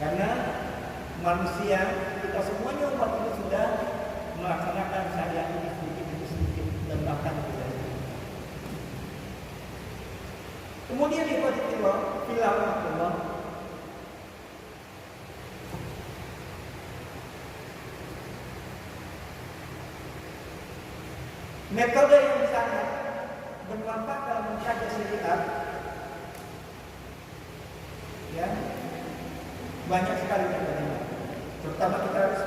Karena manusia, kita semuanya umat ini sudah melaksanakan syariat ini sedikit demi sedikit dan bahkan lebih dari itu. Kemudian ikhwatillah, fillah, metode yang sangat bermanfaat dalam menjaga syariat, ya, banyak sekali metodenya. Terutama kita harus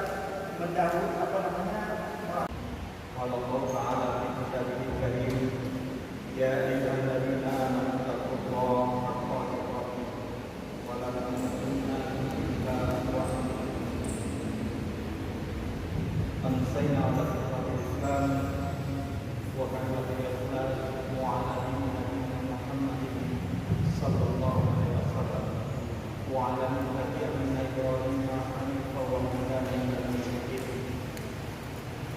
mendahului Allah Ta'ala fi kitabihil karim, ya ayyuhalladzina amanu taqullaha haqqa tuqatih wa la tamutunna illa wa antum amsayna 'ala fitratil Islam wa kana al-ikhlasu 'ala dini Muhammadin sallallahu alaihi wasallam wa 'ala millati Ibrahim hanifan wa ma kana minal musyrikin.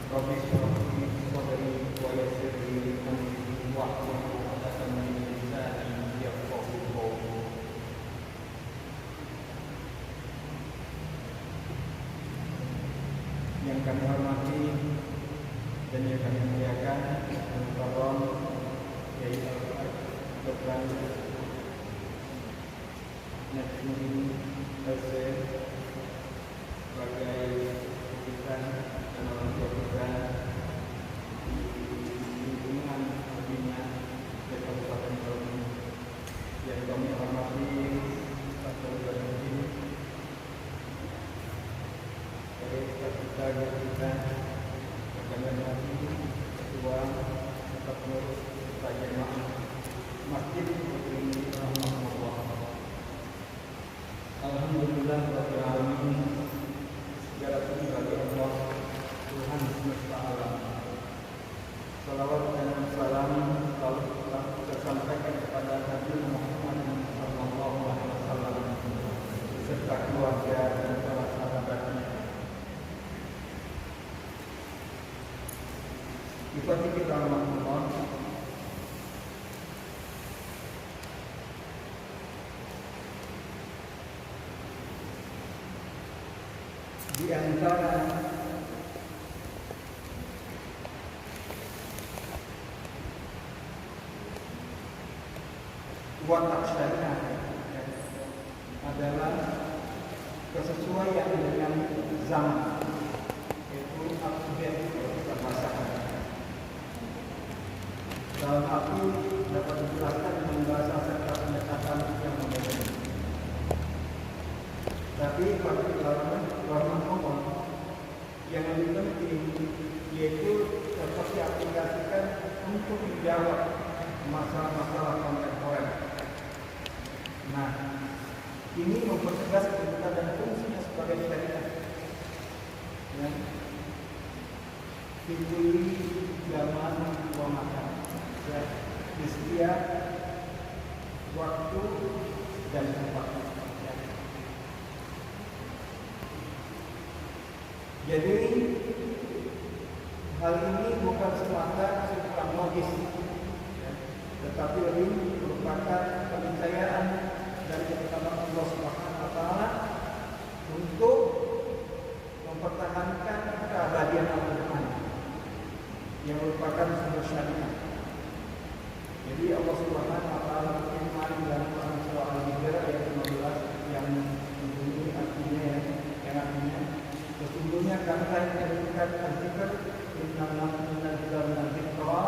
Rabbi shrah li sadri wa yassir li amri wahlul 'uqdatam min lisani yafqahu qawli. Yang kami hormati dan yang kami muliakan, Al-Mukarram Kiai Dr. Najmuddin Al-Zain sebagai kita dan orang tua kita di lingkungan pembina dari Kabupaten Bogor. Yang kami hormati Pak Jalaluddin dari kita kami hormati ketua serta pengurus jemaah Masjid ini rahmatullah. Alhamdulillah rabbil alamin. Segala puji bagi Allah Tuhan semesta alam. Salawat dan salam selalu kita sampaikan kepada Nabi Muhammad sallallahu alaihi wasallam serta keluarga dan para sahabatnya. Ikhwati kita rahmatullah. Di antara watak syariat adalah kesesuaian dengan zaman, yaitu up-to-date permasalahan. Dalam arti dapat dijelaskan dengan bahasa serta pendekatan yang modern. Tapi pada warna Allah yang lebih penting yaitu dapat diaplikasikan untuk menjawab masalah-masalah kontemporer. Nah, ini mempertegas kedudukan dan fungsinya sebagai syariat. Ya. Fikuli zaman wa makan. Ya, di setiap waktu dan tempat. Ya. Jadi hal ini bukan semata kesimpulan logis, ya, tetapi lebih merupakan keniscayaan dari ketetapan Allah Subhanahu wa Ta'ala untuk mempertahankan keabadian Al-Quran yang merupakan sumber syariat. Jadi Allah Subhanahu wa Ta'ala berfirman dalam surah Al-Hijr ayat 15 yang bunyi artinya sesungguhnya kami telah menurunkan al-zikr innama nazzalna dzikra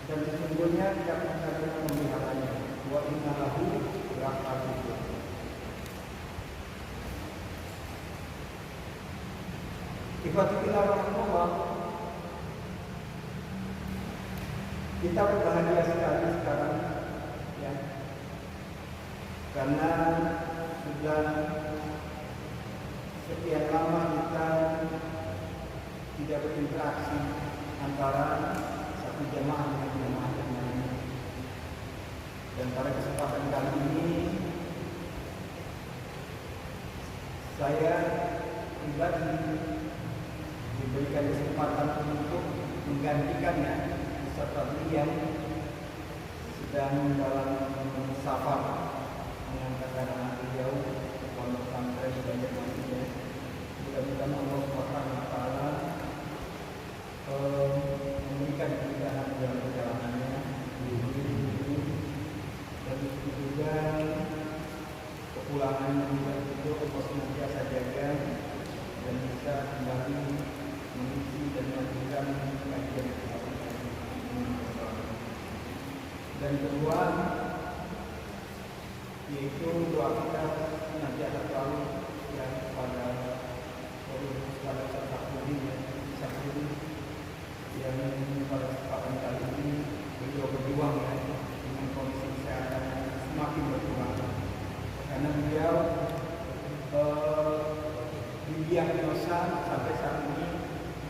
dan sesungguhnya tidak akan memeliharanya wa inna lahu lahafidun. Ikhwatillah rahmatullah, kita berbahagia sekali sekarang, ya, karena sudah sekian lama kita tidak berinteraksi antara satu jamaah dengan jamaah yang lainnya. Dan pada kesempatan kali ini saya pribadi diberikan kesempatan untuk menggantikannya beserta beliau sedang dalam safar mengantarkan anak beliau pondok pesantren di Banjarmasin ya. Mudah-mudahan Allah Subhanahu wa taala memberikan kemudahan dalam perjalanannya dan juga kepulangannya juga itu Allah senantiasa jaga dan bisa kembali mengisi dan melanjutkan kajian kita. Dan kedua yaitu doa kita nanti akan selalu yang kepada Sakuri yang pada kesempatan kali ini beliau berjuang ya dengan kondisi kesehatan semakin berkurang karena beliau didiagnosa sampai saat ini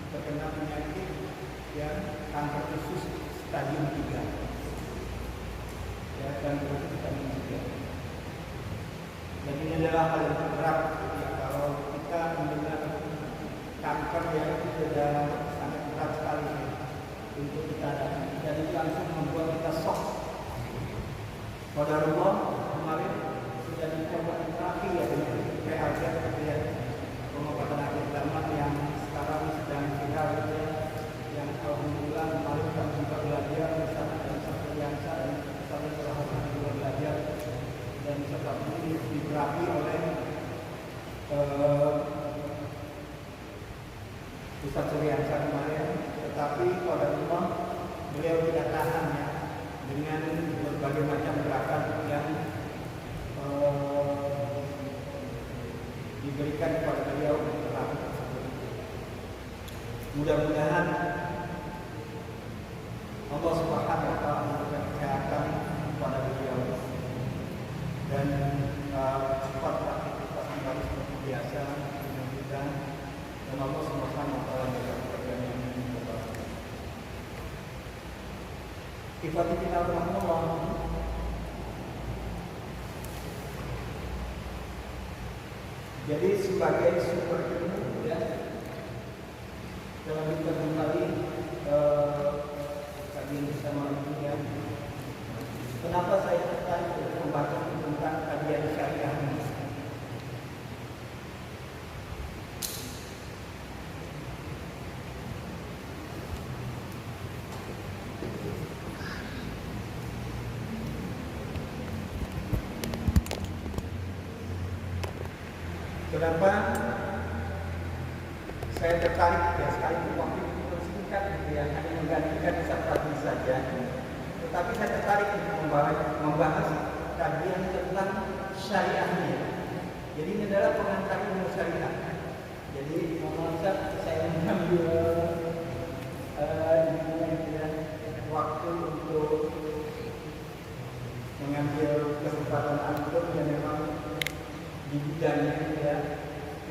terkena penyakit yang kanker usus stadium 3 ya, dan usus stadium 3. Dan ini adalah hal yang berat ya, kalau kita mendengar kanker yang sudah sangat berat sekali ya, untuk kita dan itu langsung membuat kita shock. Qadarullah kemarin sudah dicoba terapi ya dengan PHK ya, pengobatan akhir zaman yang sekarang sedang viral ya, yang alhamdulillah kemarin kami juga belajar bersama dengan Ustaz Yansa dan Ustaz Rahman juga belajar dan sebab ini diberapi oleh Ustaz Suryansa kemarin, tetapi pada rumah beliau tidak tahan ya dengan berbagai macam gerakan yang diberikan kepada beliau terapi tersebut. Mudah-mudahan Allah Subhanahu wa taala memberikan kesehatan kepada beliau dan cepat aktivitas kembali seperti biasa dengan kita dan Allah Subhanahu wa taala memberikan pekerjaan yang terbaik. Ikhwati Allah, jadi sebagai sumber ilmu ya dalam kita kembali kajian bersama ini ya. Kenapa saya tertarik untuk membaca tentang kajian syariah ini? Kenapa saya tertarik ya, sekali waktu itu singkat gitu ya, hanya menggantikan satu saja. Tetapi saya tertarik untuk membahas kajian tentang syariahnya. Jadi ini adalah pengantar ilmu syariah. Jadi mohon maaf saya mengambil waktu untuk mengambil kesempatan antum yang memang di bidangnya ya,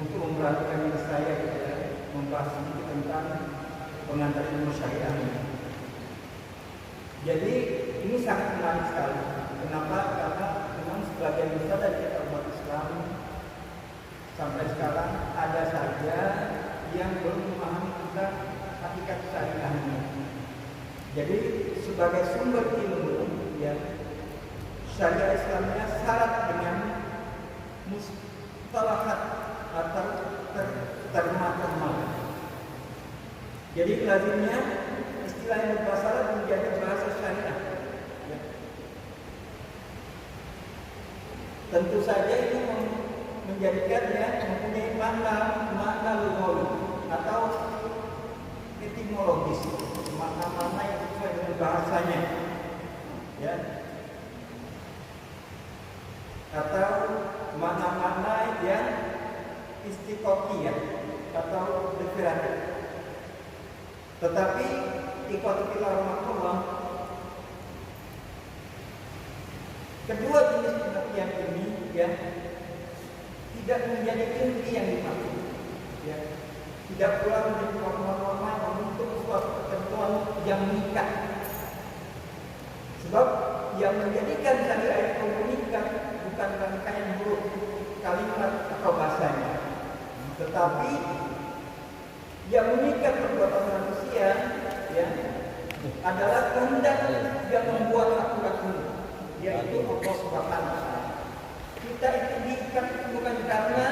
untuk memperhatikan saya gitu ya, membahas sedikit tentang pengantar ilmu syariah ini. Jadi ini sangat menarik sekali. Kenapa? Karena memang sebagian besar dari kita umat Islam sampai sekarang ada saja yang belum memahami tentang hakikat syariah ini. Jadi sebagai sumber ilmu ya, syariah Islamnya syarat dengan mustalahat atau terma-terma. Jadi lazimnya istilah yang berbahasa Arab menjadi bahasa syariah. Ya. Tentu saja ini menjadikannya mempunyai makna lughawi atau etimologis, makna-makna yang sesuai dengan bahasanya. Ya. Atau makna-makna yang istiqoqiyah atau definitif. Tetapi ikhwati rahmatullah, kedua jenis pengertian ini ya tidak menjadi inti yang dimaksud ya, tidak pula menjadi norma-norma untuk suatu ketentuan yang mengikat. Sebab yang menjadikan syariah itu mengikat bukan rangkaian huruf kalimat atau bahasanya, tetapi yang mengikat perbuatan manusia ya adalah kehendak yang membuat aturan ini, yaitu Allah Subhanahu wa taala. kita itu diikat bukan karena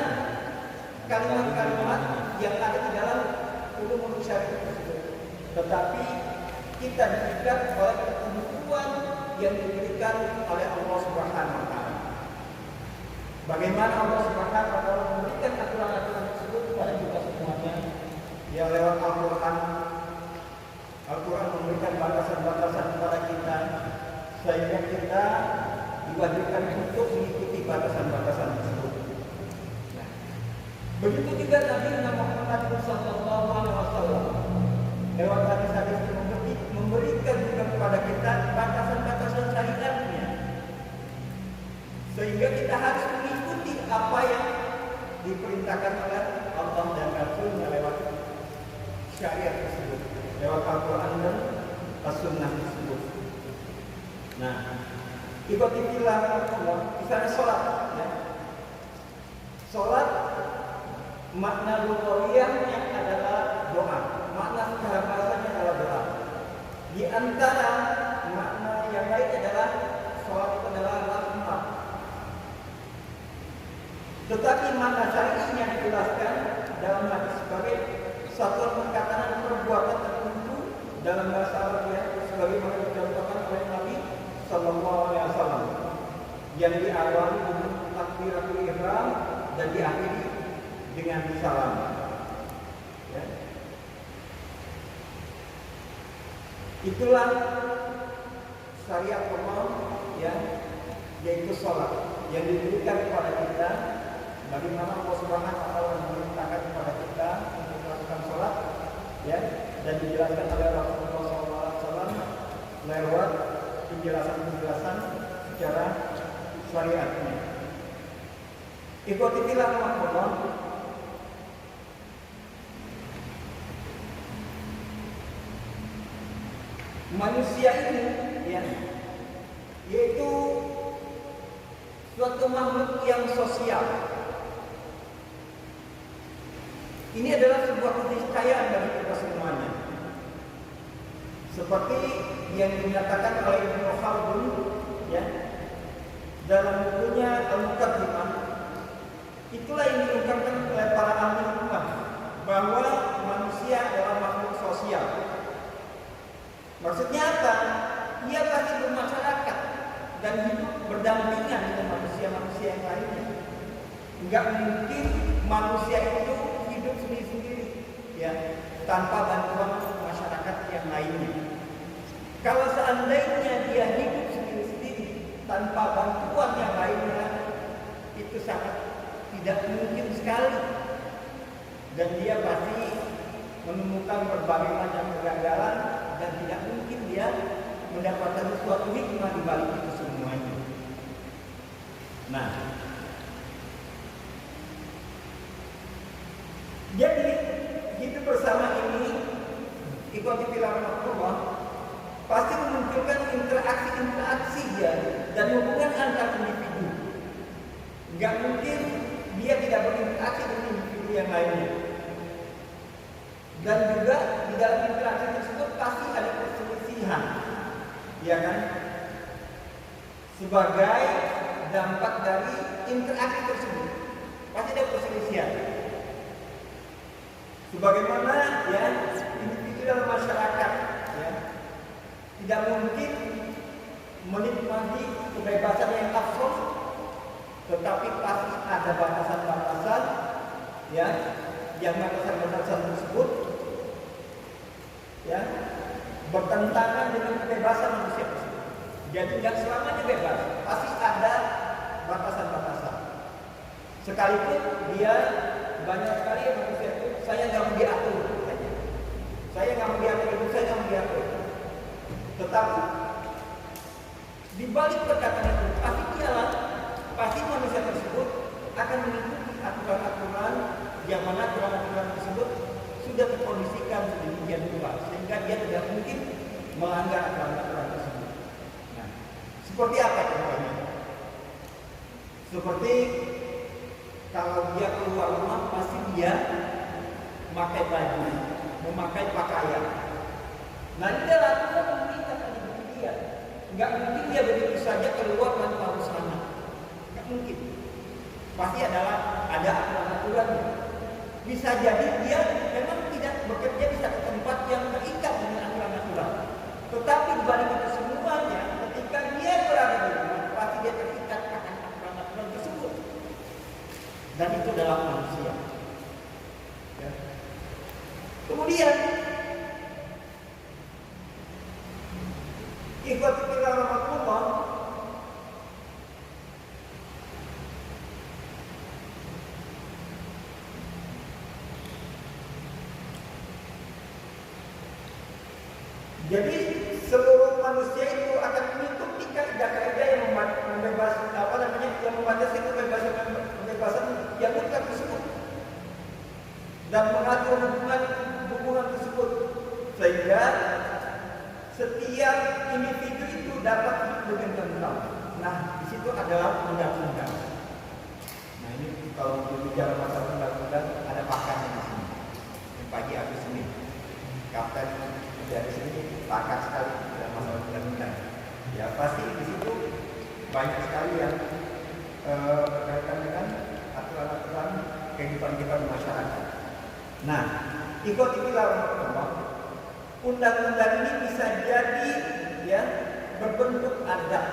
kalimat-kalimat yang ada di dalam ulumul syariah tersebut, tetapi kita diikat oleh ketentuan yang diberikan oleh Allah Subhanahu wa taala. Bagaimana Allah Subhanahu wa taala memberikan aturan-aturan tersebut kepada kita semuanya? Ya lewat Al-Qur'an. Al-Qur'an memberikan batasan-batasan kepada kita sehingga kita diwajibkan untuk mengikuti batasan-batasan tersebut. Nah, begitu juga Nabi Muhammad SAW lewat hadis-hadis memberikan juga kepada kita batasan-batasan syariatnya, sehingga kita harus mengikuti apa yang diperintahkan oleh Allah dan Rasulnya lewat syariat tersebut, lewat Al-Quran dan As-Sunnah tersebut. Nah, ibadillah Allah, misalnya sholat, ya. Sholat makna lughawiyahnya adalah doa, makna secara bahasanya adalah doa. Di antara makna yang lain adalah sholat itu adalah rahmat. Tetapi makna syar'inya dijelaskan dalam hadis sebagai satu perkataan perbuatan tertentu dalam bahasa Arabia sebagaimana dicontohkan oleh Nabi Sallallahu Alaihi Wasallam yang diawali dengan takbiratul ihram dan diakhiri dengan salam. Ya. Itulah syariat Allah, ya, yaitu sholat yang diberikan kepada kita. Bagaimana Allah Subhanahu wa taala memerintahkan kepada kita untuk melakukan sholat, ya, dan dijelaskan oleh Rasulullah SAW lewat penjelasan-penjelasan secara syariatnya. Ikutilah Allah. Manusia ini, ya, yaitu suatu makhluk yang sosial. Ini adalah sebuah keniscayaan bagi kita semuanya. Seperti yang dinyatakan oleh Ibnu Khaldun, ya, dalam bukunya Al-Muqaddimah. Itulah yang diungkapkan oleh para ahli hukum bahwa manusia adalah makhluk sosial. Maksudnya apa? Ia pasti bermasyarakat dan hidup berdampingan dengan manusia-manusia yang lainnya. Enggak mungkin manusia itu hidup sendiri-sendiri, ya, tanpa bantuan masyarakat yang lainnya. Kalau seandainya dia hidup sendiri-sendiri tanpa bantuan yang lainnya, itu sangat tidak mungkin sekali, dan dia pasti menemukan berbagai macam kegagalan dan tidak mungkin dia mendapatkan suatu hikmah di balik itu semuanya. Nah, jadi hidup bersama ini ikuti pilihan Allah pasti memunculkan interaksi ya, dan hubungan antar individu. Enggak mungkin dia tidak berinteraksi dengan individu yang lainnya. Dan juga di dalam interaksi tersebut pasti ada perselisihan, ya kan? Sebagai dampak dari interaksi tersebut pasti ada perselisihan. Sebagaimana, ya, individu dalam masyarakat, ya, tidak mungkin menikmati kebebasan yang absolut, tetapi pasti ada batasan-batasan, ya, yang batasan-batasan tersebut, ya, bertentangan dengan kebebasan manusia tersebut. Jadi tidak selamanya bebas, pasti ada batasan-batasan. Sekalipun dia banyak sekali manusia itu, saya nggak mau diatur, saya nggak mau diatur, itu saya nggak mau diatur. Tetapi di balik perkataan itu pasti manusia tersebut akan mengikuti aturan-aturan yang mana aturan-aturan tersebut sudah terkondisikan sedemikian rupa sehingga dia tidak mungkin melanggar aturan-aturan tersebut. Nah, seperti apa contohnya? Seperti kalau dia keluar rumah pasti dia memakai baju, memakai pakaian. Nah, ini adalah aturan pemerintah tadi dia. Enggak mungkin dia begitu saja keluar tanpa busana. Enggak mungkin. Pasti ada aturan-aturannya. Bisa jadi dia memang tidak bekerja di satu tempat yang terikat dengan aturan-aturan. Tetapi dibalik itu semuanya, ketika dia berada di rumah, pasti dia terikat akan aturan-aturan tersebut. Dan itu dalam manusia. Ya. Kemudian, ikhwati fillah rahmatullah, jadi seluruh manusia itu akan mengikuti kaidah-kaidah yang yang membatasi kebebasan yang mutlak tersebut dan mengatur hubungan tersebut, sehingga setiap individu itu dapat hidup dengan tentram. Nah, di situ adalah undang-undang. Nah, ini kalau berbicara masalah undang-undang ada pakarnya di sini. Yang pagi habis ini, kapten dari sini pakar sekali dalam masalah undang-undang. Ya pasti di situ banyak sekali yang berkaitan dengan aturan-aturan kehidupan kita di masyarakat. Nah, ikhwati fillah rahmatullah, undang-undang ini bisa jadi ya berbentuk adat,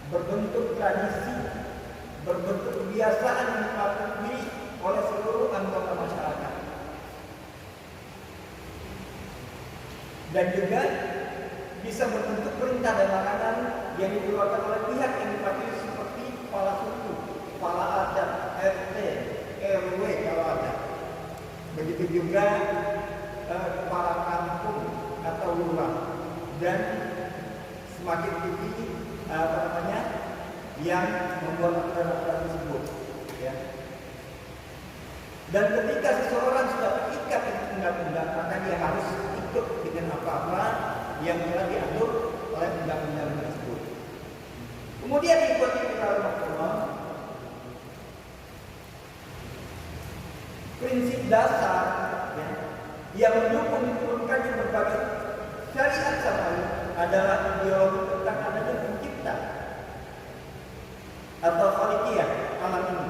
berbentuk tradisi, berbentuk kebiasaan yang dipatuhi oleh seluruh anggota masyarakat. Dan juga bisa berbentuk perintah dan larangan yang dikeluarkan oleh pihak yang dipatuhi seperti kepala suku, kepala adat, RT, RW kalau ada. Begitu juga kepala kampung atau lurah, dan semakin tinggi yang membuat aturan-aturan tersebut. Ya. Dan ketika seseorang sudah terikat dengan undang-undang, maka dia harus ikut dengan apa-apa yang telah diatur oleh undang-undang tersebut. Kemudian diikuti rahmatullah, prinsip dasar ya, yang mendukung diturunkannya berbagai syariat syar'i adalah ideologi tentang adanya pencipta atau khaliqiyah alam ini.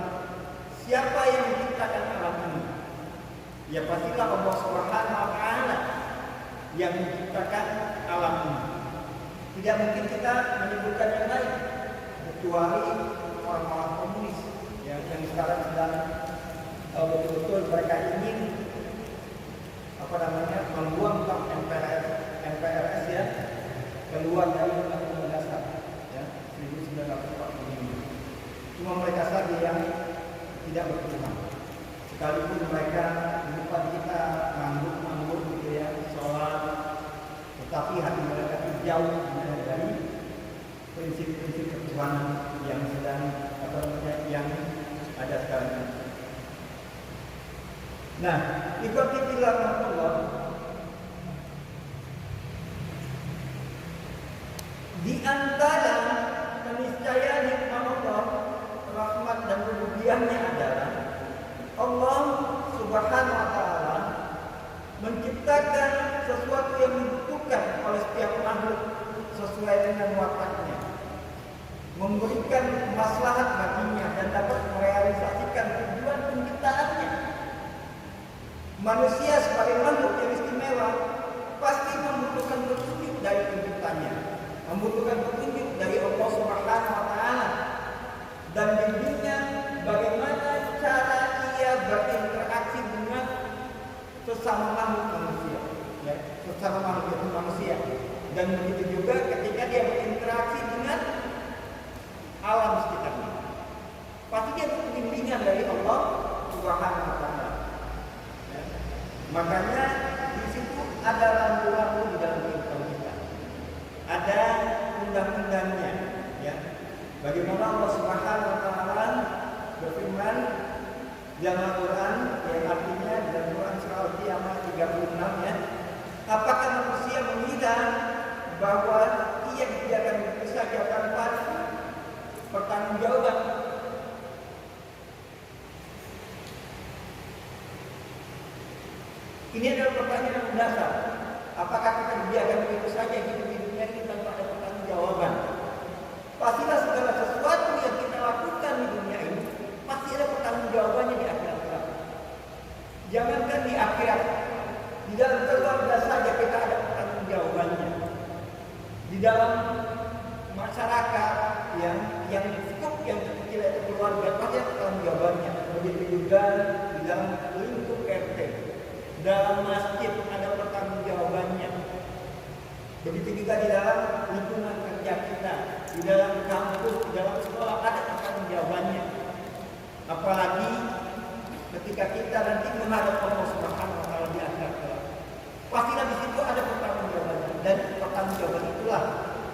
Siapa yang menciptakan alam ini? Ya pastilah Allah Subhanahu wa taala yang menciptakan alam ini. Tidak mungkin kita menyebutkan yang lain kecuali orang-orang komunis yang sekarang sedang betul-betul mereka ingin membuang MPRS ya keluar dari Undang-Undang Dasar ya 1945. Cuma mereka saja yang tidak berkenan. Sekalipun mereka di depan kita nganggur gitu ya, sholat, tetapi hati mereka jauh dari prinsip-prinsip ketuhanan yang sedang yang ada sekarang ini. Nah, ikhwati fillah rahmatullah, di antara keniscayaan hikmah Allah, rahmat dan rububiyahnya adalah Allah Subhanahu wa taala menciptakan sesuatu yang dibutuhkan oleh setiap makhluk sesuai dengan wataknya, memberikan maslahat baginya dan dapat merealisasikan tujuan penciptaannya. Manusia sebagai makhluk yang istimewa pasti membutuhkan petunjuk dari penciptanya, membutuhkan petunjuk dari Allah Subhanahu wa taala dan bimbingan bagaimana cara ia berinteraksi dengan sesama makhluk manusia, ya, sesama makhluk itu manusia, dan begitu juga ketika dia berinteraksi dengan alam sekitarnya. Pasti dia butuh bimbingan dari Allah Subhanahu wa taala. Ya. Makanya di situ ada rambu-rambu di dalam kehidupan kita. Ada undang-undangnya, ya. Bagaimana Allah Subhanahu wa taala berfirman dalam Al-Quran yang artinya dalam Quran surah Al-Qiyamah 36 ya. Apakah manusia mengira bahwa ia tidak akan berusaha tanpa pertanggungjawaban? Ini adalah pertanyaan yang mendasar. Apakah kita dibiarkan begitu saja hidup di dunia ini tanpa ada pertanggungjawaban? Pastilah segala sesuatu yang kita lakukan di dunia ini dalam masyarakat yang cukup yang kecil itu keluarga pasti ada pertanggungjawabannya. Begitu juga di dalam lingkup RT, dalam masjid ada pertanggungjawabannya. Begitu juga di dalam lingkungan kerja kita, di dalam kampus, di dalam sekolah ada pertanggungjawabannya. Apalagi ketika kita nanti menghadap Allah Subhanahu wa taala di akhirat kelak. Pastilah di situ ada pertanggungjawabannya, dan pertanggungjawaban itulah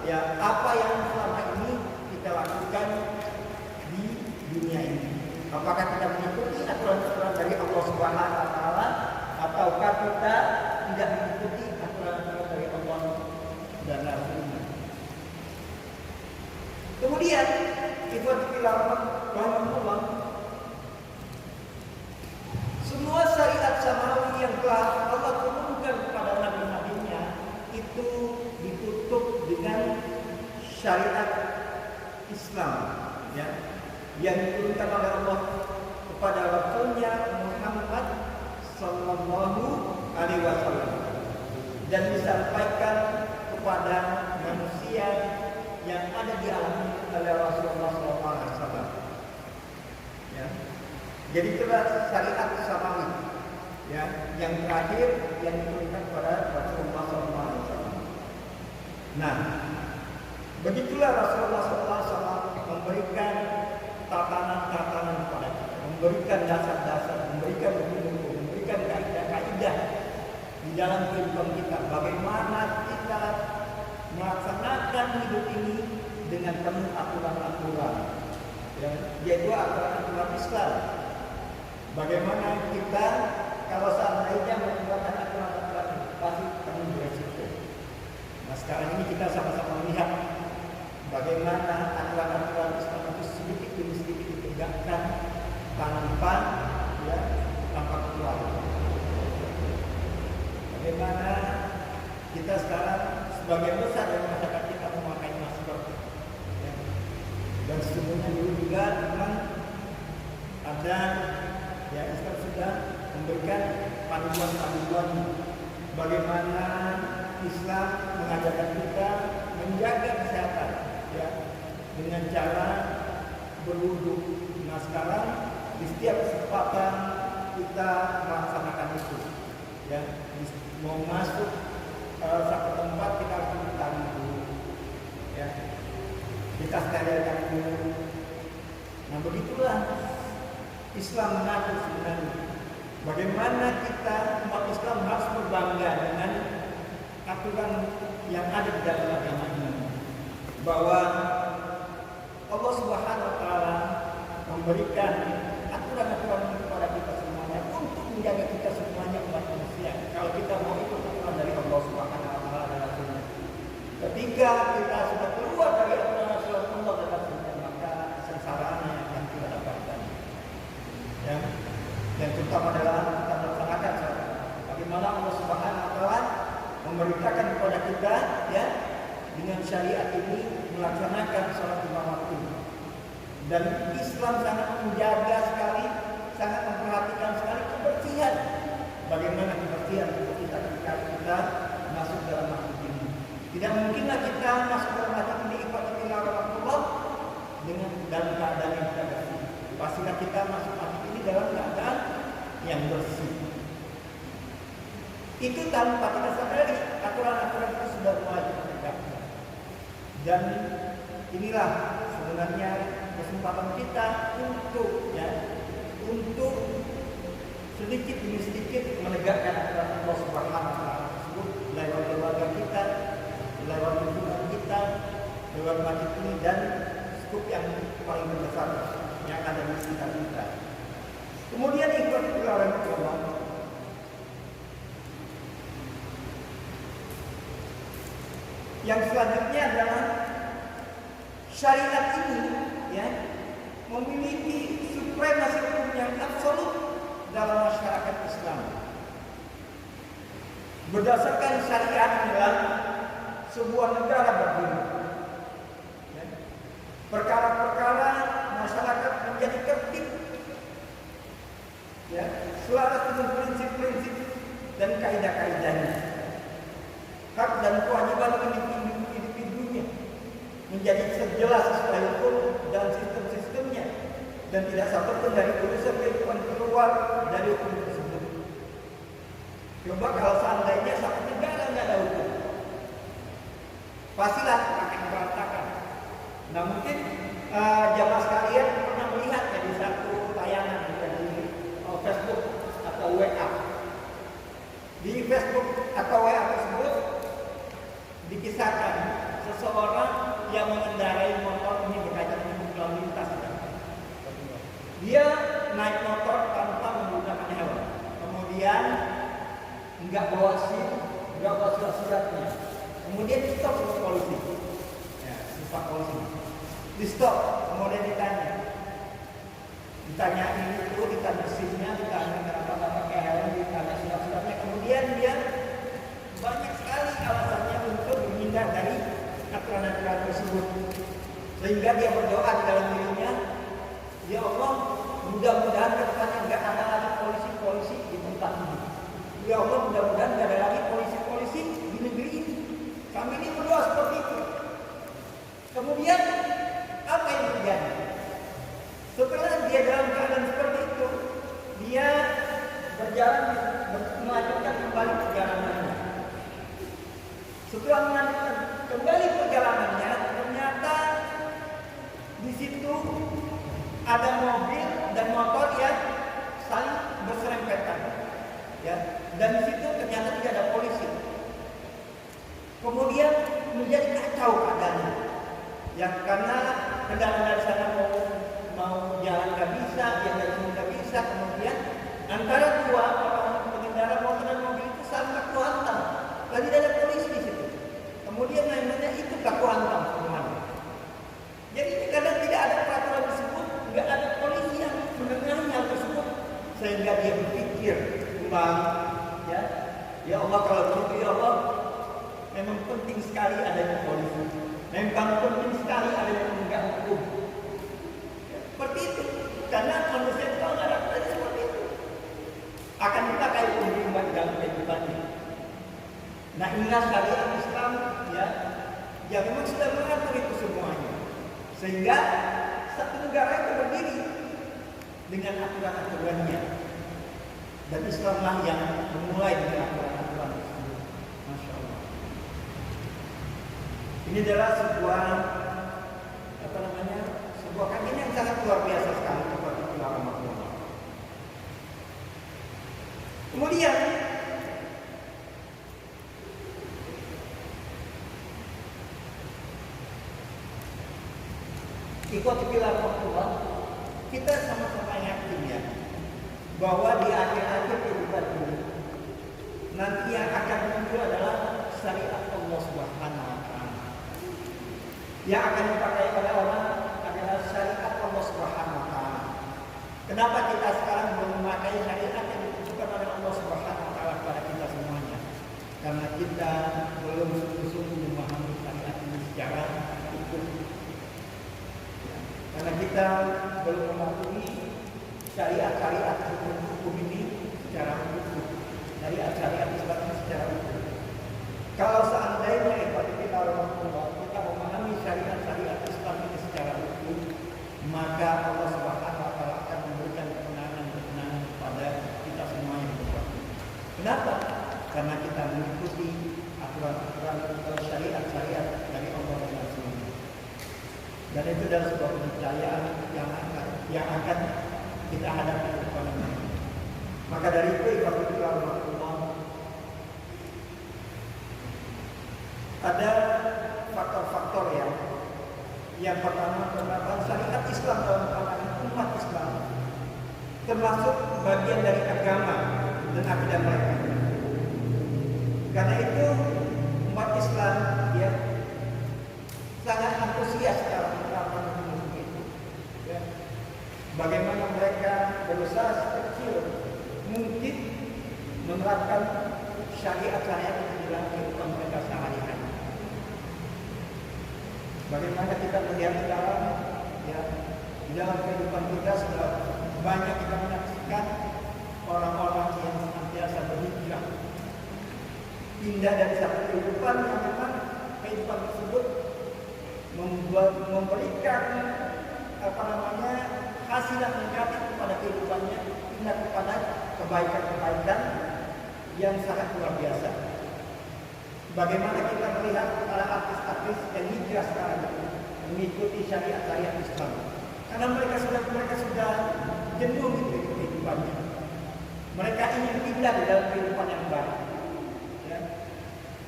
ya apa yang selama ini kita lakukan di dunia ini. Apakah kita mengikuti aturan-aturan dari Allah Subhanahu wa taala ataukah kita tidak mengikuti aturan-aturan dari Allah dan Rasulnya. Kemudian rahimahullah, semua syariat samawi yang telah Allah turunkan kepada nabi-nabinya itu ditutup dengan syariat Islam, ya, yang diturunkan oleh Allah kepada Rasulnya Muhammad Sallallahu Alaihi Wasallam dan disampaikan kepada manusia yang ada di alam oleh Rasulullah Sallallahu Alaihi Wasallam. Ya. Jadi itulah syariat samawi, ya, yang terakhir yang diturunkan kepada Rasulullah Sallallahu Alaihi Wasallam. Nah, begitulah Rasulullah SAW memberikan tatanan-tatanan kepada kita, memberikan dasar-dasar, memberikan buku-buku, memberikan kaidah-kaidah di dalam kehidupan kita. Bagaimana kita melaksanakan hidup ini dengan penuh aturan-aturan, ya, yaitu aturan-aturan Islam. Bagaimana kita kalau seandainya membuat aturan-aturan pasti penuh beresiko. Nah, sekarang ini kita sama-sama melihat bagaimana aturan-aturan Islam itu sedikit demi sedikit ditegakkan tanpa kecuali. Bagaimana kita sekarang sebagian besar dari masyarakat kita memakai masker, ya. Dan sesungguhnya dulu juga memang ada, ya, Islam sudah memberikan panduan-panduan bagaimana Islam mengajarkan kita menjaga kesehatan, ya, dengan cara berwudu. Nah, sekarang di setiap kesempatan kita melaksanakan itu, ya, mau masuk satu tempat kita harus cuci tangan dulu, ya, kita sterilkan dulu. Nah, begitulah Islam mengatur sebenarnya bagaimana kita umat Islam harus berbangga dengan aturan yang ada di dalam agama ini, bahwa Allah Subhanahu wa taala memberikan aturan-aturan kepada kita semuanya untuk menjaga kita semuanya umat manusia. Kalau kita mau ikut aturan dari Allah Subhanahu wa taala dan Rasulnya, ketika kita sudah keluar dari aturan Allah dan Rasulnya, maka sengsaranya yang kita dapatkan, ya, yang terutama adalah kita melaksanakan bagaimana Allah Subhanahu wa taala memerintahkan kepada kita, ya, dengan syariat ini melaksanakan sholat lima waktu. Dan Islam sangat menjaga sekali, sangat memperhatikan sekali kebersihan. Bagaimana kebersihan kita ketika kita masuk dalam masjid ini? Tidak mungkinlah kita masuk dalam masjid ini ibadah Allah dengan dalam keadaan yang tidak bersih. Pastilah kita masuk masjid ini dalam keadaan yang bersih. Itu tanpa kita sadari aturan-aturan itu sudah mulai ditegakkan. Dan inilah sebenarnya kesempatan kita untuk, ya, untuk sedikit demi sedikit menegakkan aturan Allah Subhanahu wa taala tersebut lewat keluarga kita, lewat lingkungan kita, lewat masjid ini, dan skup yang paling besar yang ada di sekitar kita. Kemudian ikut keluarga Allah. Yang selanjutnya adalah syariat ini, ya, memiliki supremasi hukum yang absolut dalam masyarakat Islam. Berdasarkan syariat adalah sebuah negara berdiri, ya. Perkara-perkara masyarakat menjadi tertib, ya, selaras dengan prinsip-prinsip dan kaidah-kaidahnya. Hak dan kewajiban individu tidak satupun dari urusan kehidupan keluar dari hukum tersebut. Coba kalau seandainya satu negara nggak ada hukum, pastilah akan berantakan. Nah mungkin jamaah sekalian pernah melihat ya di satu tayangan di Facebook atau WA. Di Facebook atau WA tersebut dikisahkan seseorang yang mengendarai motor ini berkaitan dengan lalu lintas. Dia naik motor tanpa menggunakan helm, kemudian nggak bawa SIM, nggak bawa surat-suratnya, kemudian di stop sama polisi. Ya, sifat polisi. Di stop, kemudian ditanya ini itu, ditanya SIM-nya, ditanya kenapa nggak pakai helm, ditanya surat-suratnya, kemudian dia banyak sekali alasannya untuk menghindar dari aturan-aturan tersebut, sehingga dia berdoa di dalam dirinya, ya Allah, mudah-mudahan ke depannya nggak ada lagi polisi-polisi di tempat ini. Ya Allah, mudah-mudahan nggak ada lagi polisi-polisi di negeri ini. Kami ini berdoa seperti itu. Kemudian apa yang terjadi? Setelah dia dalam keadaan seperti itu, dia berjalan melanjutkan kembali perjalanannya. Setelah melanjutkan kembali perjalanannya, ternyata di situ ada mobil dan motor yang saling berserempetan, ya. Dan di situ ternyata tidak ada polisi. Kemudian menjadi kacau keadaannya, ya, karena kendaraan dari sana mau jalan nggak bisa, yang dari sini nggak bisa. Kemudian antara dua orang pengendara motor dan mobil itu saling baku hantam. Dan tidak ada polisi di situ. Kemudian namanya itu baku hantam semuanya. Jadi kadang tidak ada peraturan tersebut, nggak ada polisi yang menengahi hal tersebut, sehingga dia berpikir kembali, ya Allah, kalau begitu ya Allah, memang penting sekali adanya polisi, memang penting sekali adanya penegak hukum. Seperti itu, karena manusia itu kalau nggak ada polisi seperti itu akan dipakai untuk dalam kehidupannya. Nah inilah syariat Islam, ya, yang memang sudah mengatur itu semuanya, sehingga satu negara itu berdiri dengan aturan-aturannya, dan Islamlah yang memulai dengan aturan-aturan tersebut. Masya Allah. Ini adalah sebuah sebuah kajian yang sangat luar biasa sekali kepada ulama. Kemudian kita sama-sama yakin ya bahwa di akhir-akhir kehidupan ini nanti yang akan muncul adalah syariat Allah Subhanahu wa taala. Yang akan dipakai oleh orang adalah syariat Allah Subhanahu wa taala. Kenapa kita sekarang belum memakai syariat yang ditentukan oleh Allah Subhanahu wa taala kepada kita semuanya? Karena kita belum sungguh-sungguh memahami syariat ini secara utuh. Karena kita belum mematuhi syariat-syariat hukum ini secara utuh, syariat Islam secara utuh. Kalau seandainya kita memahami syariat-syariat Islam ini secara utuh, maka Allah Subhanahu wa taala akan memberikan kemenangan kepada kita semua yang berbuat. Kenapa? Karena kita mengikuti aturan-aturan syariat-syariat dari Allah dan Rasul. Dan itu adalah sebuah keniscayaan yang akan kita hadapi kepada mereka. Maka dari itu ada faktor-faktor yang pertama, penerapan syariat Islam dalam kalangan umat Islam termasuk bagian dari agama dan akidah mereka. Karena itu umat Islam sangat antusias dalam menerapkan hukum itu. Bagaimana mereka berusaha sekecil mungkin menerapkan syariat-syariat di dalam kehidupan mereka sehari-hari. Bagaimana kita melihat sekarang, di dalam kehidupan kita sudah banyak kita menyaksikan orang-orang yang senantiasa berhijrah, pindah dari satu kehidupan yang memang kehidupan tersebut memberikan hasilan negatif kepada kehidupannya, pindah kepada kebaikan-kebaikan yang sangat luar biasa. Bagaimana kita melihat para artis-artis yang hijrah sekarang mengikuti syariat Islam, karena mereka sudah jenuh gitu kehidupannya. Mereka ingin pindah di dalam kehidupan yang baru. Ya.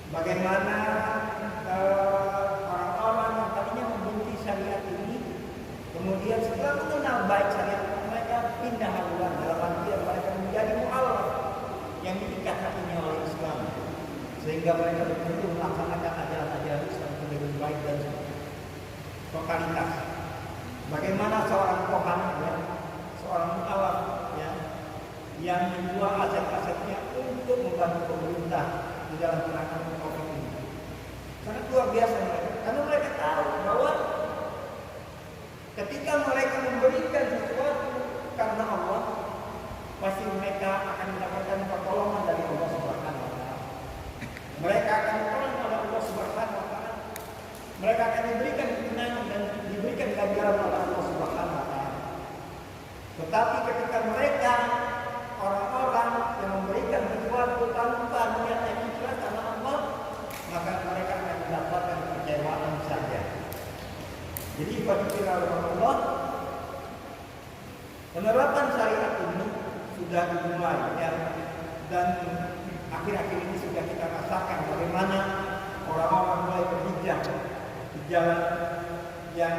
Bagaimana orang-orang yang tadinya membenci syariat ini, kemudian setelah mengenal baik syariat, mereka pindah haluan dalam arti mereka menjadi mu'alaf yang diikat hatinya oleh Islam, sehingga mereka betul-betul melaksanakan ajaran-ajaran Islam dengan lebih baik dan totalitas. Bagaimana seorang kohan, ya, seorang mu'alaf, ya, yang menjual aset-asetnya untuk membantu pemerintah di dalam penanganan COVID ini. Sangat luar biasa mereka, karena mereka tahu bahwa ketika mereka memberikan sesuatu karena Allah, pasti mereka akan mendapatkan pertolongan dari Allah Subhanahu wa Ta'ala. Mereka akan ditolong oleh Allah Subhanahu wa Ta'ala. Mereka akan diberikan ketenangan dan diberikan ganjaran oleh Allah Subhanahu wa Ta'ala. Tetapi ketika mereka orang-orang yang memberikan sesuatu tanpa niat yang ikhlas karena Allah, maka mereka akan mendapatkan kekecewaan saja. Jadi bagi Allah, penerapan syariat ini sudah dimulai, ya, dan akhir-akhir ini sudah kita rasakan bagaimana orang-orang mulai berhijrah di jalan yang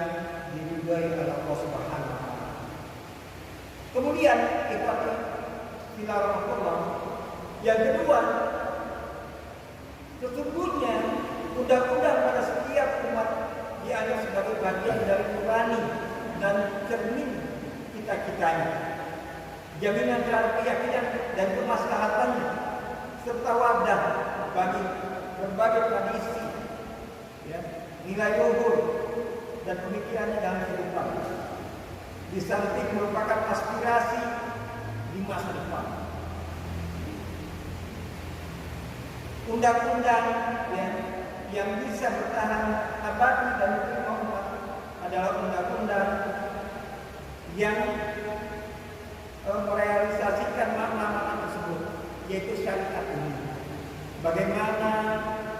diridhai oleh Allah Subhanahu wa Ta'ala. Kemudian kita Bismillahirrahmanirrahim. Yang kedua, sesungguhnya undang-undang pada setiap umat dianggap sebagai bagian dari nurani dan cermin kita-kitanya, jaminan terhadap keyakinan dan kemaslahatannya, serta wadah bagi berbagai tradisi, ya, nilai luhur dan pemikirannya dalam kehidupan. Di samping merupakan aspirasi di masa depan. Undang-undang yang bisa bertahan abadi dan diterima umat adalah undang-undang yang merealisasikan makna-makna tersebut, yaitu syariat ini. Bagaimana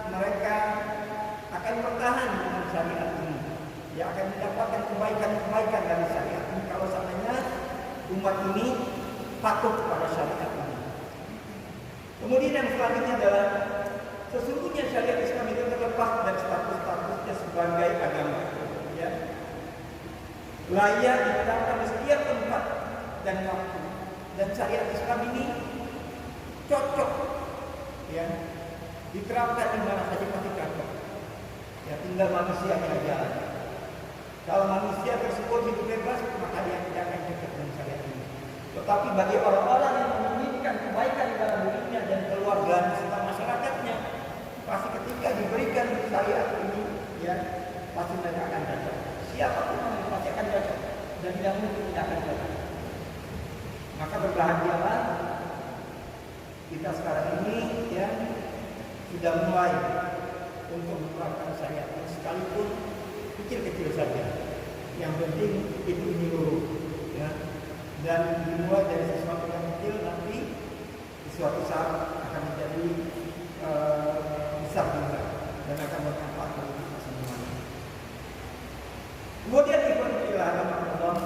mereka akan bertahan dengan syariat ini, yang akan mendapatkan kebaikan-kebaikan dari syariat ini kalau seandainya umat ini patuh kepada syariat ini. Kemudian yang selanjutnya adalah sesungguhnya syariat Islam itu terlepas dari status-statusnya sebagai agama, ya, layak diterapkan di setiap tempat dan waktu. Dan syariat Islam ini cocok, ya, diterapkan di mana saja pasti cocok. Ya, tinggal manusia yang jalan. Kalau manusia tersebut hidup bebas, maka dia tidak akan cocok dengan syariat ini. Tetapi bagi orang-orang yang menginginkan kebaikan dalam dirinya dan keluarganya serta masyarakatnya, pasti ketika diberikan syariat ini, ya, pasti mereka akan cocok. Siapapun yang pasti akan cocok dan tidak mungkin tidak akan cocok. Maka berbahagialah kita sekarang ini, ya, sudah mulai untuk menerapkan syariat ini, sekalipun kecil-kecil saja. Yang penting itu menyeluruh, ya, dan dimulai dari sesuatu yang kecil, nanti di suatu saat akan menjadi besar juga dan akan bermanfaat bagi kita semua. Kemudian Allah,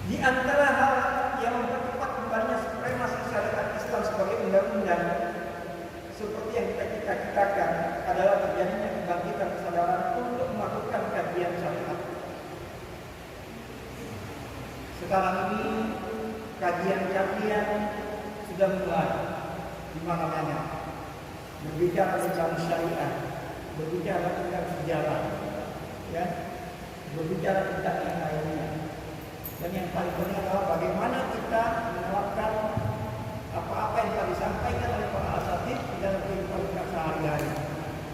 di antara hal yang mempercepat kembalinya supremasi syariat Islam sebagai undang-undang seperti yang kita cita-citakan adalah terjadinya kebangkitan kesadaran untuk melakukan kajian syariat. Sekarang ini kajian-kajian sudah mulai di mana-mana, berbicara tentang syariat, berbicara tentang sejarah, ya, berbicara tentang yang lainnya. Dan yang paling penting adalah bagaimana kita menerapkan apa-apa yang telah disampaikan oleh para asatidz di dalam kehidupan kita sehari-hari,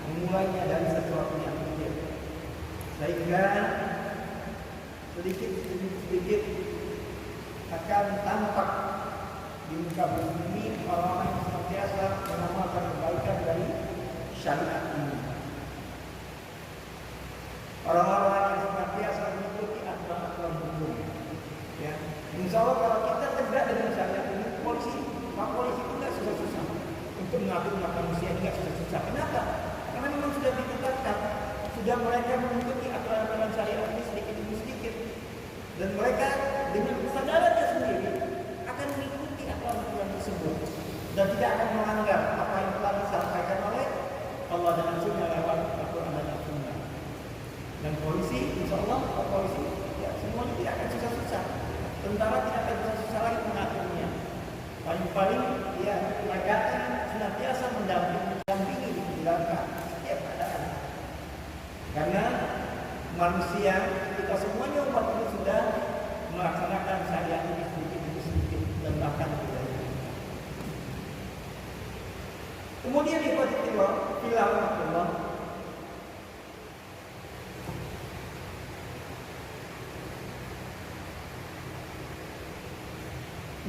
memulainya dari sesuatu yang kecil, sehingga sedikit akan tampak di muka bumi ini orang-orang yang senantiasa mengamalkan kebaikan dari syariat ini. Orang-orang yang senantiasa mengatur umat manusia ini nggak susah-susah. Kenapa? Karena memang sudah ditetapkan, sudah mereka mengikuti aturan-aturan syariat ini sedikit demi sedikit, dan mereka dengan kesadarannya sendiri akan mengikuti aturan-aturan tersebut dan tidak akan melanggar apa yang telah disampaikan oleh Allah dan Rasulnya lewat Al-Quran dan Al-Sunnah. Dan polisi, insya Allah polisi ya semuanya tidak akan susah-susah. Tentara tidak akan susah-susah lagi mengaturnya. Paling-paling ya mereka akan senantiasa mendampingi di belakang setiap keadaan. Karena manusia kita semuanya umat ini sudah melaksanakan syariat ini sedikit demi sedikit dan bahkan tidak. Kemudian ikhwatillah fillah,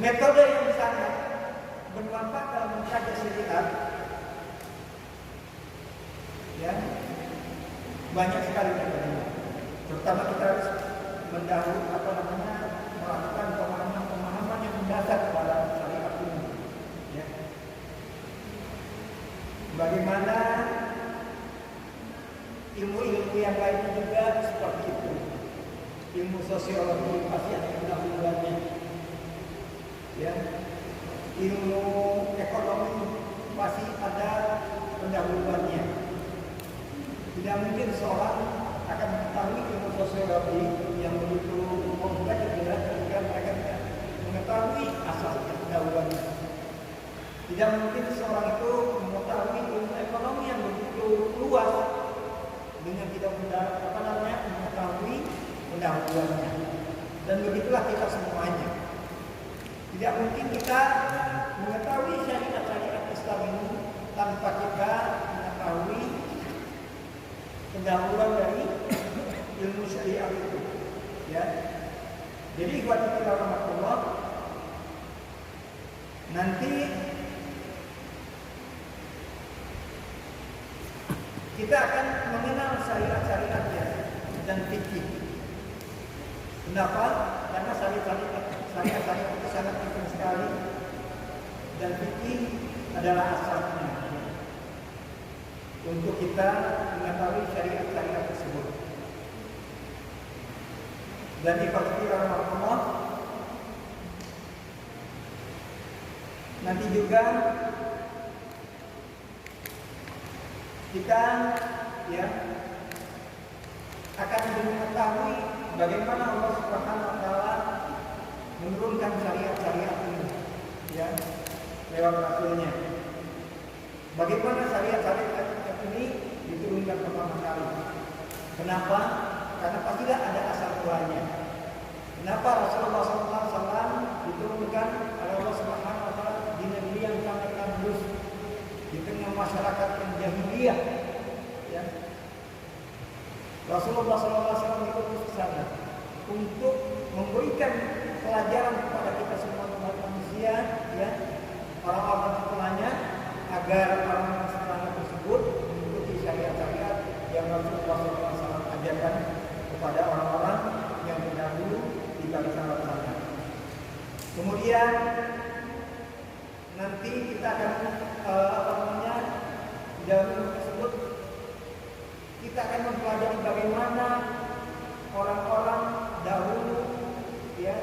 metode yang sangat bermanfaat dalam mengkaji syariat ya banyak sekali metodenya. Terutama kita harus melakukan pemahaman yang mendasar kepada syariat ini. Ya. Bagaimana ilmu-ilmu yang lainnya juga seperti itu. Ilmu sosiologi pasti ada pendahuluannya. Ya. Ilmu ekonomi pasti ada pendahuluannya. Tidak mungkin seorang akan mengetahui ilmu sosiologi yang begitu kompleks ketika mereka tidak mengetahui asal pendahuluannya. Tidak mungkin seorang itu mengetahui ilmu ekonomi yang begitu luas dengan tidak mengetahui pendahuluannya. Dan begitulah kita semuanya. Tidak mungkin kita mengetahui syariat Islam ini tanpa kita mengetahui pendahuluan dari ilmu syariat itu. Ya. Jadi buat kita rahmatullah nanti kita akan mengenal syariat-syariatnya dan fikih. Kenapa? Karena syariat itu sangat penting sekali dan fikih adalah asalnya untuk kita mengetahui syariat-syariat tersebut. Dan ikhwati rahmatullah nanti juga kita ya akan mengetahui bagaimana Allah Subhanahu wa taala menurunkan syariat-syariat ini ya lewat rasulnya. Bagaimana syariat-syariat ini diturunkan pertama kali? Kenapa? Karena pastilah ada asal mulanya. Kenapa Rasulullah SAW diturunkan oleh Allah Subhanahu wa taala di negeri yang sangat tandus, di tengah masyarakat yang jahiliyah, ya. Rasulullah SAW diutus ke sana untuk memberikan pelajaran kepada kita semua umat manusia, ya, orang-orang setelahnya, agar orang setelahnya tersebut mengikuti syariat-syariat yang Rasulullah SAW ajarkan kepada orang-orang yang terdahulu di barisan sana. Kemudian nanti kita akan di dalam ilmu tersebut kita akan mempelajari bagaimana orang-orang dahulu ya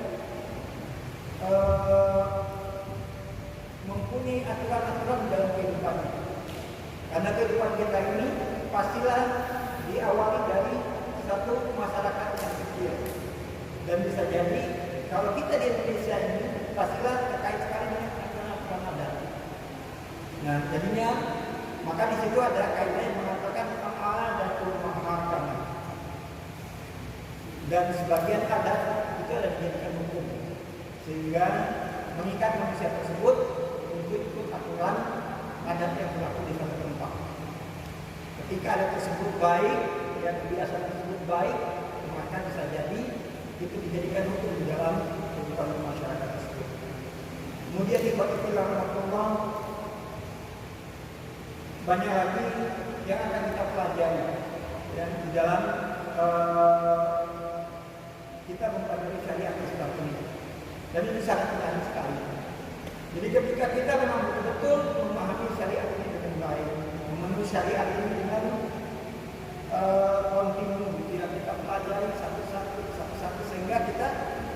mempunyai aturan-aturan dalam kehidupannya. Karena kehidupan kita ini pastilah diawali dari satu masyarakat yang kecil. Dan bisa jadi kalau kita di Indonesia ini pastilah terkait sekali dengan aturan-aturan adat. Nah, jadinya maka di situ ada kaidah yang mengatakan dan mahakam. Dan sebagian adat itu ada dijadikan hukum sehingga mengikat manusia tersebut untuk ikut aturan adat yang berlaku di satu tempat. Ketika adat tersebut baik, ya kebiasaan tersebut baik, maka bisa jadi itu dijadikan hukum di dalam kehidupan masyarakat tersebut. Kemudian di bab rahmatullah banyak lagi yang akan kita pelajari dan di dalam kita mempelajari syariat Islam ini. Dan itu sangat menarik sekali. Jadi ketika kita memang betul-betul memahami syariat ini dengan baik, memenuhi syariat ini dengan kontinu, tidak kita pelajari satu-satu sehingga kita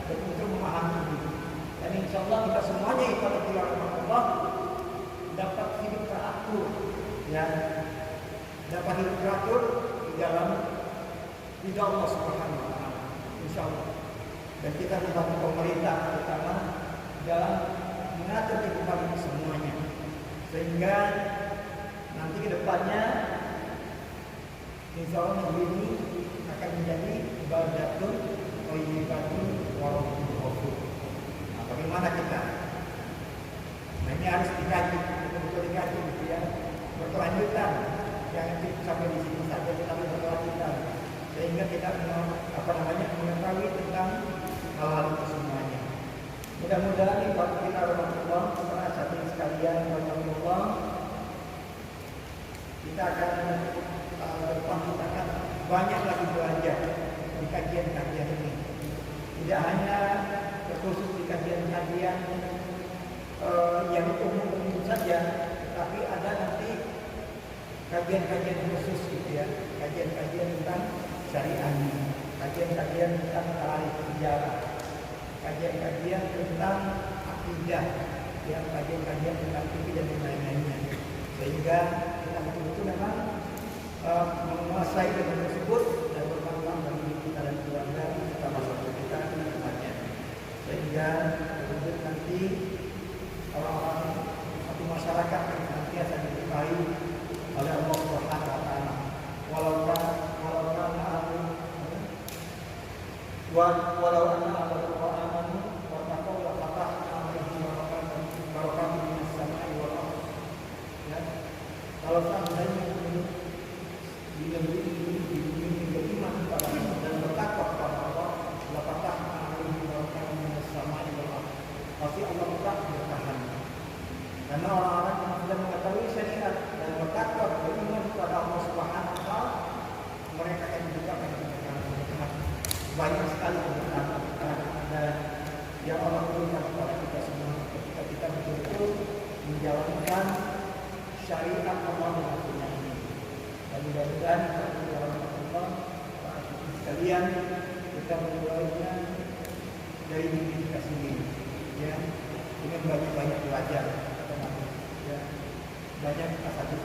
betul-betul memahami ini. Dan insya Allah kita semuanya itu Allah dapat hidup teratur, ya, dapat hidup teratur di dalam ridha Allah Subhanahu Wa Taala, insya Allah. Dan kita membantu pemerintah terutama dalam mengatur kehidupan semuanya, sehingga nanti ke depannya insya Allah negeri ini akan menjadi baldatun thayyibatun wa rabbun ghafur. Nah, bagaimana kita? Nah, ini harus dikaji, betul-betul dikaji, gitu ya, berkelanjutan. Jangan sampai di sini saja, tetapi berkelanjutan, sehingga kita mengetahui tentang hal-hal itu semuanya. Mudah-mudahan ini waktu kita Rasulullah, para hadirin sekalian, Rasulullah, kita akan kita akan banyak lagi belajar di kajian-kajian ini. Tidak hanya terkhusus di kajian-kajian yang umum saja, tapi ada nanti kajian-kajian khusus gitu ya, kajian-kajian tentang syariah, kajian-kajian tentang tarikh sejarah, kajian-kajian tentang akidah, ya, kajian-kajian tentang fikih dan lain-lainnya, sehingga kita betul-betul memang menguasai ilmu tersebut dan bermanfaat bagi kita dan keluarga serta masyarakat kita ke depannya, sehingga betul-betul nanti orang-orang satu masyarakat yang senantiasa diberkahi oleh Allah Subhanahu Wa Taala. Walau anna amanu wa taqaw la fatahna alaihim barakatun minas samai wal ardh. Ya. Kalau seandainya di negeri ini beriman kepada Allah dan bertakwa kepada Allah, la fatahna alaihim barakatun minas samai wal ardh. Pasti Allah buka bertahan. Karena orang-orang yang sudah mengetahui syariat dan bertakwa beriman kepada Allah Subhanahu Wa Taala, mereka akan dibukakan keberkahan. Banyak sekali keberkahan ada yang Allah berikan kepada kita semua ketika kita betul-betul menjalankan syariat Allah yang punya ini. Dan mudah-mudahan dalam Allah sekalian kita memulainya dari diri kita sendiri, ya, dengan banyak-banyak belajar, ya, banyak asatid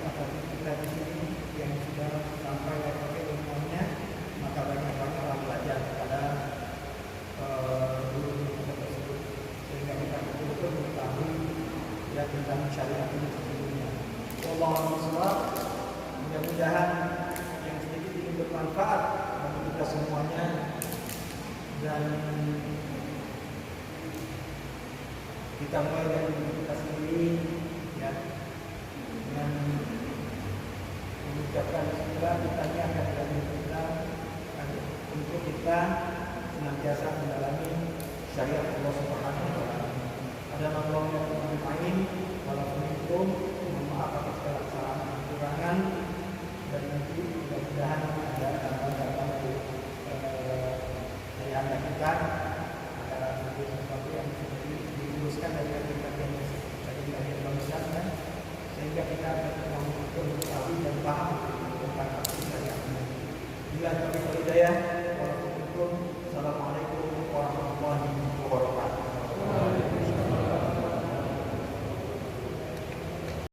kita di sini yang sudah sampai level ilmunya, maka banyak-banyaklah belajar kepada guru kita tersebut, sehingga kita betul-betul mengetahui ya tentang syariat ini sesungguhnya. Wallahu a'lam. Mudah-mudahan yang sedikit ini bermanfaat bagi kita semuanya, dan kita mulai dari diri kita sendiri, ya, dengan mengucapkan bismillah, ditanyakan dari kita untuk kita senantiasa mendalami syariat Allah Subhanahu Wa Taala. Ada Allah yang main, walaupun itu memaaf atas kesalahan kekurangan, dan nanti mudah-mudahan ada tambahan dari ayah kita antara sesuatu yang diluruskan dari kajian barusan, kan, sehingga kita betul-betul mengetahui dan paham tentang syariat ini. Bila kami hidayah.